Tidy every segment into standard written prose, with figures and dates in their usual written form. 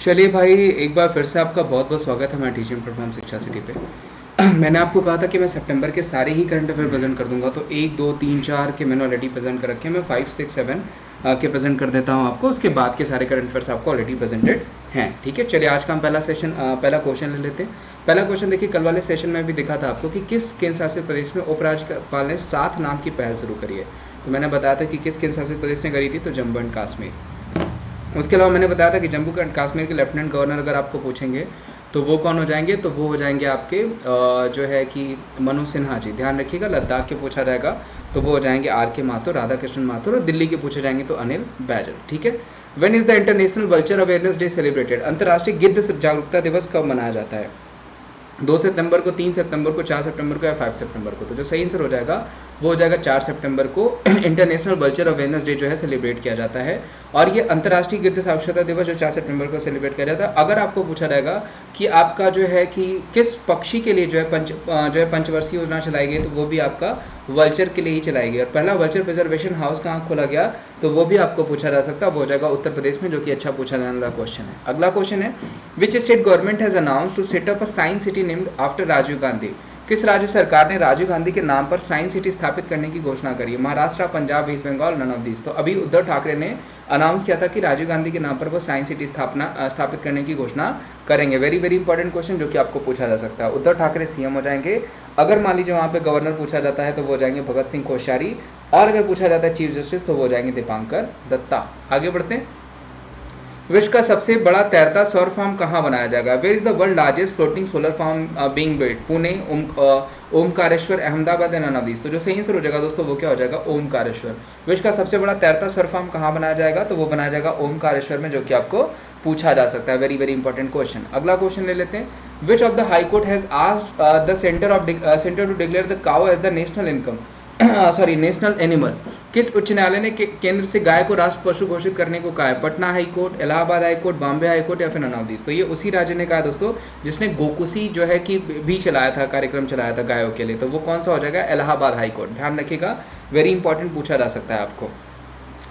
चलिए भाई, एक बार फिर से आपका बहुत बहुत स्वागत है हमारे टीचिंग प्लेटफॉर्म शिक्षा सिटी पे। मैंने आपको कहा था कि मैं सितंबर के सारे ही करंट अफेयर प्रेजेंट कर दूंगा, तो 1 2 3 4 के मैंने ऑलरेडी प्रेजेंट कर रखे हैं। मैं 5 6 7 के प्रेजेंट कर देता हूं आपको। उसके बाद के सारे करंट अफेयर्स आपको ऑलरेडी प्रेजेंटेड हैं। ठीक है, चलिए आज का हम पहला क्वेश्चन ले लेते हैं। पहला क्वेश्चन देखिए, कल वाले सेशन में भी दिखा था आपको कि किस केंद्र शासित प्रदेश में उपराज्यपाल ने 7 नाम की पहल शुरू करी है। तो मैंने बताया था कि किस केंद्र शासित प्रदेश ने करी थी, तो जम्मू एंड कश्मीर। उसके अलावा मैंने बताया था कि जम्मू एंड कश्मीर के लेफ्टिनेंट गवर्नर अगर आपको पूछेंगे तो वो कौन हो जाएंगे, तो वो हो जाएंगे आपके जो है कि मनोज सिन्हा जी। ध्यान रखिएगा, लद्दाख के पूछा जाएगा तो वो हो जाएंगे RK माथुर, राधा कृष्ण माथुर, और दिल्ली के पूछे जाएंगे तो अनिल बैजल। ठीक है। When is the international vulture awareness day celebrated? अंतर्राष्ट्रीय गिद्ध जागरूकता दिवस कब मनाया जाता है? 2 सितंबर को, 3 सितंबर को, 4 सितंबर को या 5 सितंबर को? तो जो सही आंसर हो जाएगा वो हो जाएगा 4 सितंबर को इंटरनेशनल वल्चर अवेयरनेस डे जो है सेलिब्रेट किया जाता है। और ये अंतर्राष्ट्रीय गिद्ध साक्षरता दिवस जो 4 सितंबर को सेलिब्रेट किया जाता है। अगर आपको पूछा जाएगा कि आपका जो है कि किस पक्षी के लिए जो है पंचवर्षीय योजना चलाई गई, तो वो भी आपका वल्चर के लिए ही चलाई गई। और पहला वल्चर प्रिजर्वेशन हाउस कहाँ खोला गया, तो वो भी आपको पूछा जा सकता है, वो हो जाएगा उत्तर प्रदेश में, जो कि अच्छा पूछा जाने वाला क्वेश्चन है। अगला क्वेश्चन है, which state government has announced to set up a science city named after Rajiv Gandhi? किस राज्य सरकार ने राजीव गांधी के नाम पर साइंस सिटी स्थापित करने की घोषणा करी है? Maharashtra, Punjab, west Bengal, none of these. तो अभी उद्धव ठाकरे ने अनाउंस किया था कि राजीव गांधी के नाम पर वो साइंस सिटी स्थापित करने की घोषणा करेंगे। वेरी वेरी इंपॉर्टेंट क्वेश्चन जो कि आपको पूछा जा सकता है। उद्धव ठाकरे CM हो जाएंगे। अगर मान लीजिए वहाँ पे गवर्नर पूछा जाता है तो वो हो जाएंगे भगत सिंह कोश्यारी, और अगर पूछा जाता है चीफ जस्टिस तो वो हो जाएंगे दीपांकर दत्ता। आगे बढ़ते हैं। विश्व का सबसे बड़ा तैरता सौर फार्म कहाँ बनाया जाएगा? Where is the world largest floating solar farm being built? Pune, Omkareshwar, Ahmedabad and none of these. तो जो सही आंसर हो जाएगा दोस्तों वो क्या हो जाएगा? ओमकारेश्वर। विश्व का सबसे बड़ा तैरता सौर फार्म कहाँ बनाया जाएगा? तो वो बनाया जाएगा ओमकारेश्वर में, जो कि आपको पूछा जा सकता है। Very very important question. अगला क्वेश्चन ले लेते हैं। Which of the high court has asked the centre to declare the cow as the national income national animal? किस उच्च न्यायालय ने केंद्र से गाय को राष्ट्र पशु घोषित करने को कहा है? Patna high court, Allahabad high court, Bombay high court या फिर नन ऑफ दीज। तो ये उसी राज्य ने कहा दोस्तों जिसने गोकुशी जो है कि भी चलाया था, कार्यक्रम चलाया था गायों के लिए। तो वो कौन सा हो जाएगा? Allahabad high court. ध्यान रखिएगा, वेरी इंपॉर्टेंट पूछा जा सकता है आपको।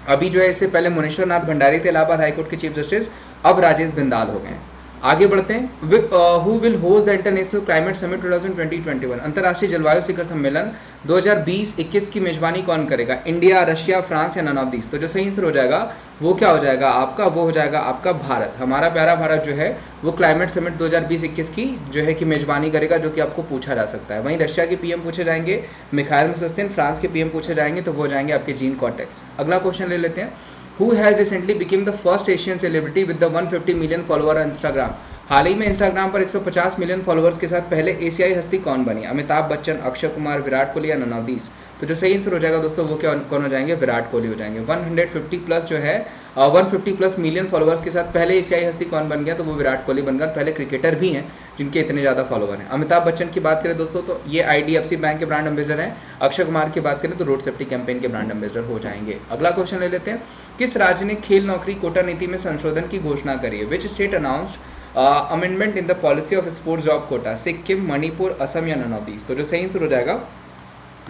अभी जो है इससे पहले मुनेश्वर नाथ भंडारी थे इलाहाबाद हाई कोर्ट के चीफ जस्टिस, अब राजेश बिंदाल हो गए। आगे बढ़ते हैं। Who will host the international climate summit 2020-21? अंतर्राष्ट्रीय जलवायु शिखर सम्मेलन 2020-21 की मेजबानी कौन करेगा? इंडिया, रशिया, फ्रांस या नन ऑफ दीज। तो जो सही आंसर हो जाएगा वो क्या हो जाएगा आपका? वो हो जाएगा आपका भारत। हमारा प्यारा भारत जो है वो क्लाइमेट समिट 2020-21 की जो है कि मेजबानी करेगा, जो कि आपको पूछा जा सकता है। वहीं रशिया के PM पूछे जाएंगे मिखाइल मिशस्तिन, फ्रांस के PM पूछे जाएंगे तो वो हो जाएंगे आपके जीन कॉर्टेक्स। अगला क्वेश्चन ले लेते हैं। Who has recently become the first Asian celebrity with the 150 million follower on Instagram? हाल ही में इंस्टाग्राम पर 150 मिलियन फॉलोअर्स के साथ पहले एशियाई हस्ती कौन बनी? अमिताभ बच्चन, अक्षय कुमार, विराट कोहली या नन ऑफ दीज। तो जो सही आंसर हो जाएगा दोस्तों वो क्या कौन हो जाएंगे? विराट कोहली हो जाएंगे। 150 प्लस जो है 150 प्लस मिलियन फॉलोअर्स के साथ पहले एशियाई हस्ती कौन बन गया? तो वो विराट कोहली बनकर पहले क्रिकेटर भी हैं जिनके इतने ज़्यादा फॉलोवर हैं। अमिताभ बच्चन की बात करें दोस्तों तो ये IDFC बैंक के ब्रांड एम्बेसडर हैं। अक्षय कुमार की बात करें तो रोड सेफ्टी कैंपेन के ब्रांड एम्बेसडर हो जाएंगे। अगला क्वेश्चन ले लेते हैं। किस राज्य ने खेल नौकरी कोटा नीति में संशोधन की घोषणा करी है? Which state announced amendment in the policy of sports job quota? Sikkim, Manipur, Assam या नन ऑफ दीज। तो जो सही आंसर हो जाएगा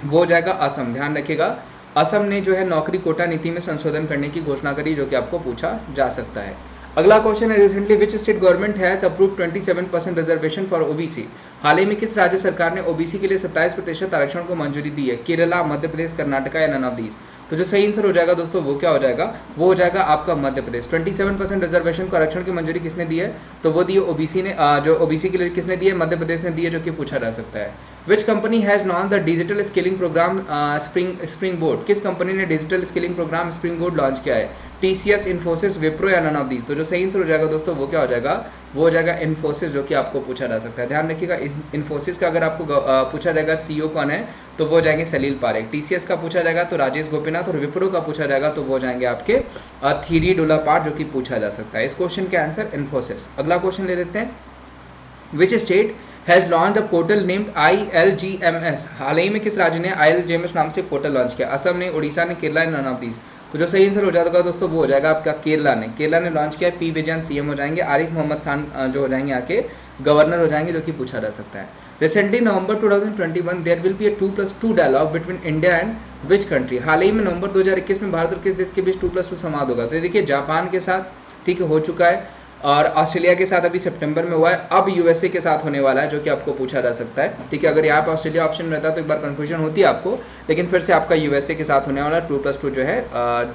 वो हो जाएगा असम। ध्यान रखिएगा, असम ने जो है नौकरी कोटा नीति में संशोधन करने की घोषणा करी, जो कि आपको पूछा जा सकता है। अगला क्वेश्चन है, recently which state government has approved 27% reservation for OBC? हाल ही में किस राज्य सरकार ने OBC के लिए 27% आरक्षण को मंजूरी दी है? केरला, मध्य प्रदेश, कर्नाटका या नन ऑफ दीज। तो जो सही आंसर हो जाएगा दोस्तों वो क्या हो जाएगा? वो हो जाएगा आपका मध्य प्रदेश। 27% रिजर्वेशन को आरक्षण की मंजूरी किसने दी है? तो वो दी OBC ने, जो OBC के लिए किसने दी है? मध्य प्रदेश ने दी है, जो कि पूछा जा सकता है। Which company has launch the digital skilling programme springboard? किस कंपनी ने digital skilling programme springboard launch किया है? TCS, इन्फोसिस, विप्रो या नन ऑफ दीज। तो जो सही आंसर हो जाएगा दोस्तों वो क्या हो जाएगा? वो हो जाएगा इन्फोसिस, जो कि आपको पूछा जा सकता है। ध्यान रखिएगा, इस इन्फोसिस का अगर आपको पूछा जाएगा CEO कौन है तो वो जाएंगे सलील पारेख। TCS का पूछा जाएगा तो राजेश गोपीनाथ, और विप्रो का पूछा जाएगा तो वो जाएंगे आपके थीरी डोला पार्ट, जो कि पूछा जा सकता है। इस क्वेश्चन के आंसर इन्फोसिस। अगला क्वेश्चन ले लेते हैं। Which state has launch a portal named ILGMS? हाल ही में किस राज्य ने ILGMS नाम से पोर्टल लॉन्च किया? असम ने, उड़ीसा ने, केरला ने, नन ऑफ दीज। तो जो सही आंसर हो जाएगा दोस्तों वो हो जाएगा आपका केरला ने लॉन्च किया। P विजयन CM हो जाएंगे। आरिफ मोहम्मद खान जो हो जाएंगे आके गवर्नर हो जाएंगे, जो कि पूछा जा सकता है। Recently November 2021 there will be a 2+2 dialogue between India and which country? हाल ही में नवंबर 2021 में भारत और किस देश के बीच 2+2 संवाद होगा? तो देखिए जापान के साथ, ठीक है, हो चुका है। और ऑस्ट्रेलिया के साथ अभी सितंबर में हुआ है, अब यूएसए के साथ होने वाला है, जो कि आपको पूछा जा सकता है। ठीक है, अगर यहाँ पे ऑस्ट्रेलिया ऑप्शन रहता है तो एक बार कंफ्यूजन होती है आपको, लेकिन फिर से आपका यूएसए के साथ होने वाला 2+2 जो है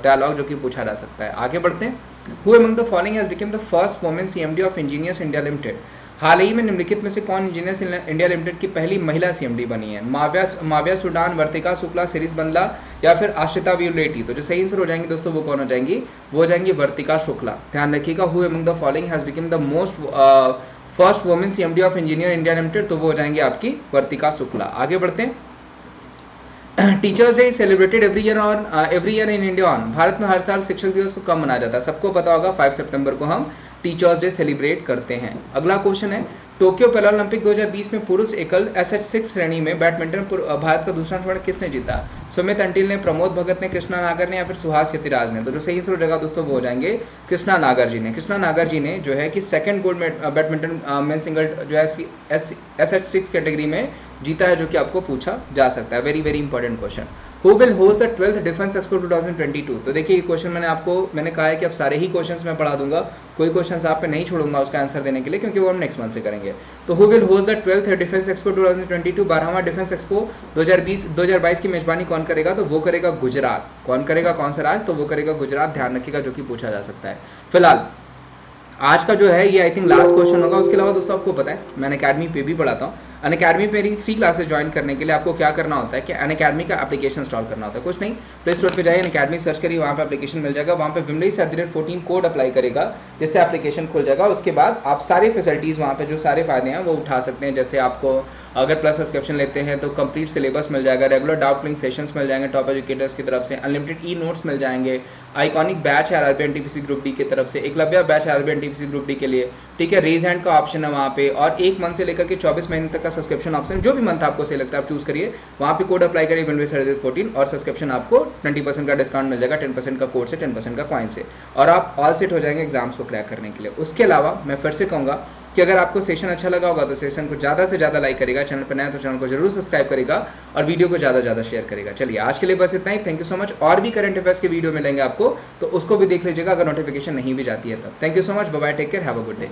डायलॉग जो कि पूछा जा सकता है। आगे बढ़ते हैं। Who among the following has become the first women CMD of Engineers India Limited. हाल ही में निम्नलिखित में से कौन इंजीनियर्स इंडिया लिमिटेड की पहली महिला सीएमडी बनी है? माव्या सुडान, वर्तिका शुक्ला, सिरीस बंदला या फिर आश्रिता व्यूलेटी। तो जो सही आंसर हो जाएंगे दोस्तों वो कौन हो जाएंगी? वो हो जाएंगी वर्तिका शुक्ला। ध्यान रखिएगा, who among the following has become the most first women CMD of engineer India limited, तो वो हो जाएंगी आपकी वर्तिका शुक्ला। आगे बढ़ते हैं। Teachers day celebrated every year in India on. Bharat में हर साल शिक्षक दिवस को कब मनाया जाता है? सबको पता होगा 5 सितंबर को हम टीचर्स डे सेलिब्रेट करते हैं। अगला क्वेश्चन है, टोक्यो पैरालंपिक 2020 में पुरुष एकल SH6 श्रेणी में बैडमिंटन भारत का दूसरा स्वर्ण किसने जीता? सुमित अंटिल ने, प्रमोद भगत ने, कृष्णा नागर ने या फिर सुहास यतिराज ने। तो जो सही आंसर हो जाएगा दोस्तों वो हो जाएंगे कृष्णा नागर जी ने। कृष्णा नागर जी ने जो है कि second gold badminton men single जो है SH6 कैटेगरी में जीता है, जो कि आपको पूछा जा सकता है। Very very important question. Who will host the 12th defence expo 2022? तो देखिए ये क्वेश्चन मैंने कहा है कि अब सारे ही क्वेश्चंस मैं पढ़ा दूंगा, कोई क्वेश्चंस आप पे नहीं छोड़ूंगा उसका आंसर देने के लिए, क्योंकि वो हम नेक्स्ट मंथ से करेंगे। तो who will host the 12th defence expo 2022? 12वां डिफेंस एक्सपो 2022 की मेजबानी कौन करेगा? तो वो करेगा गुजरात। कौन करेगा? कौन सा राज्य? तो वो करेगा गुजरात। ध्यान रखिएगा, जो कि पूछा जा सकता है। फिलहाल आज का जो है ये आई थिंक लास्ट क्वेश्चन होगा। उसके अलावा दोस्तों आपको पता है मैं अनअकैडमी पे भी पढ़ाता हूँ। अनअकैडमी पे मेरी फ्री क्लासेस ज्वाइन करने के लिए आपको क्या करना होता है कि अनअकैडमी का एप्लीकेशन इंस्टॉल करना होता है। कुछ नहीं, प्ले स्टोर पे जाइए, अनअकैडमी सर्च करिए, वहाँ पे एप्लीकेशन मिल जाएगा। वहाँ पे विमलेश@14 कोड अप्लाई करेगा, जिससे एप्लीकेशन खुल जाएगा। उसके बाद आप सारे फैसिलिटीज़ वहाँ पे जो सारे फायदे हैं वो उठा सकते हैं। जैसे आपको अगर प्लस सब्सक्रिप्शन लेते हैं तो कंप्लीट सिलेबस मिल जाएगा, रेगुलर डाउट क्लिंग सेशंस मिल जाएंगे टॉप एजुकेटर्स की तरफ से, अनलिमिटेड ई नोट्स मिल जाएंगे, आइकॉनिक बैच है आरआरबी एनटीपीसी ग्रुप डी की तरफ से, Eklavya batch RRB NTPC group D के लिए। ठीक है, रेज हैंड का ऑप्शन है वहाँ पे, और 1 मंथ से लेकर के 24 महीने तक का सब्सक्रिप्शन ऑप्शन, जो भी मंथ आपको सही लगता है आप चूज करिए। वहाँ पे कोड अप्लाई करिए विमलेश14 और सब्सक्रिप्शन आपको 20% का डिस्काउंट मिल जाएगा, 10% का कोड से, 10% का कॉइन से, और आप ऑल सेट हो जाएंगे एग्जाम्स को क्रैक करने के लिए। उसके अलावा मैं फिर से कहूँगा कि अगर आपको सेशन अच्छा लगा होगा तो सेशन को ज़्यादा से ज़्यादा लाइक करेगा, चैनल पर नया तो चैनल को जरूर सब्सक्राइब करेगा और वीडियो को ज़्यादा से ज़्यादा शेयर करेगा। चलिए आज के लिए बस इतना ही। Thank you so much. और भी करंट अफेयर्स के वीडियो मिलेंगे आपको, तो उसको भी देख लीजिएगा अगर नोटिफिकेशन नहीं भी जाती है तब। Thank you so much, bye bye, take care, have a good day.